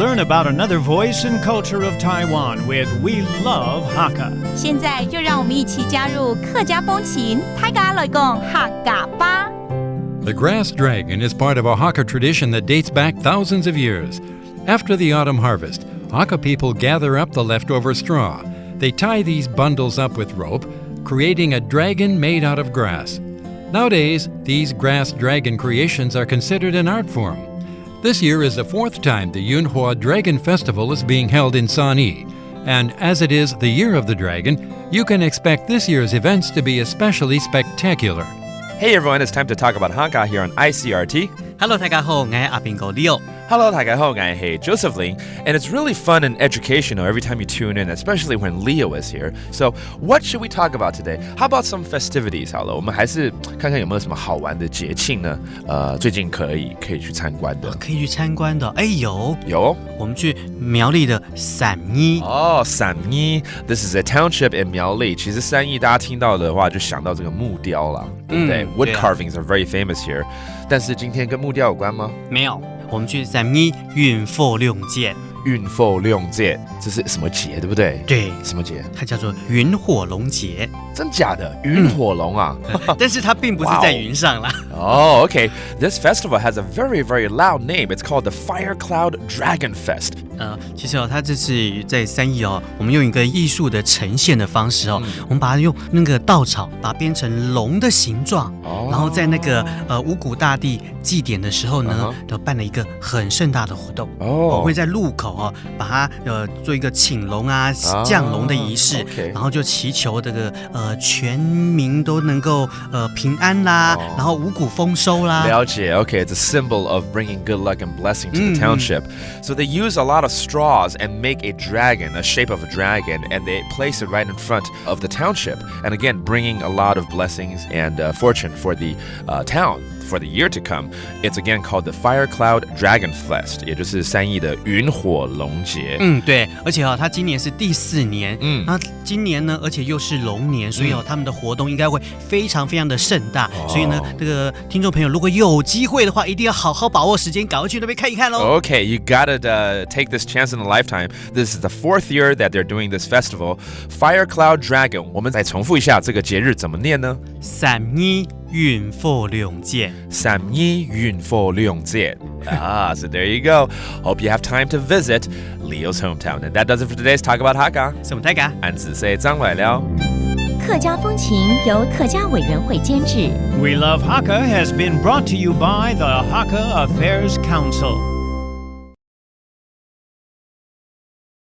learn about another voice and culture of Taiwan with We Love Hakka. 现在就让我们一起加入客家风情，大家来讲客家吧。The grass dragon is part of a Hakka tradition that dates back thousands of years. After the autumn harvest, Hakka people gather up the leftover straw. They tie these bundles up with rope, creating a dragon made out of grass. Nowadays, these grass dragon creations are considered an art form. This year is the fourth time the Yunhua Dragon Festival is being held in Sanyi. And as it is the Year of the Dragon, you can expect this year's events to be especially spectacular. Hey everyone, it's time to talk about Hakka here on ICRT. Hello， 大家好，我係阿邊個 Leo。Hello， 大家好，我係 Joseph Ling. And it's really fun and educational every time you tune in, especially when Leo is here. So, what should we talk about today? How about some festivities? 好了，我们还是看看有没有什么好玩的节庆呢？最近可以去参观的。可以去参观的，有。我们去苗栗的伞衣。伞衣 This is a township in 苗栗。其实伞衣大家听到的话就想到这个木雕啦，对不对？Wood carvings are very famous here. 但是今天跟木雕有关吗？没有，我们去伞衣運貨亮節。運貨亮節，这是什么节，对不对？对，什么节？它叫做雲火龍節。真假的？雲火龍啊？但是它并不是在云上啦。Okay. This festival has a very, very loud name. It's called the Fire Cloud Dragon Fest. 其实它这次在三义我们用一个艺术的呈现的方式我们把它用那个稻草把它编成龙的形状，然后在那个五谷大帝祭典的时候呢，都办了一个很盛大的活动。我会在路口把它做一个请龙啊、降龙的仪式，然后就祈求这个全民都能够平安啦，然后五谷丰收啦。了解 Okay, it's a symbol of bringing good luck and blessing to the township. So they use a lot of straws and make a dragon, a shape of a dragon, and they place it right in front of the township. And again, bringing a lot of blessings and fortune for the town. For the year to come, it's again called the Fire Cloud Dragon Fest, 也就是三义的云火龙节。对，而且它今年是第4年，那今年呢，而且又是龙年，所以他们的活动应该会非常非常的盛大。所以呢，这个听众朋友如果有机会的话，一定要好好把握时间，赶快去那边看一看咯。Okay, you gotta take this chance in a lifetime. This is the 4th year that they're doing this festival. Fire Cloud Dragon. 我们再重复一下这个节日怎么念呢？伞衣雲貨亮節。伞衣雲貨亮節。So there you go. Hope you have time to visit Leo's hometown. And that does it for today's Talk About Hakka. 什么大家？俺只say 张来了。客家风情由客家委员会监制。We Love Hakka has been brought to you by the Hakka Affairs Council.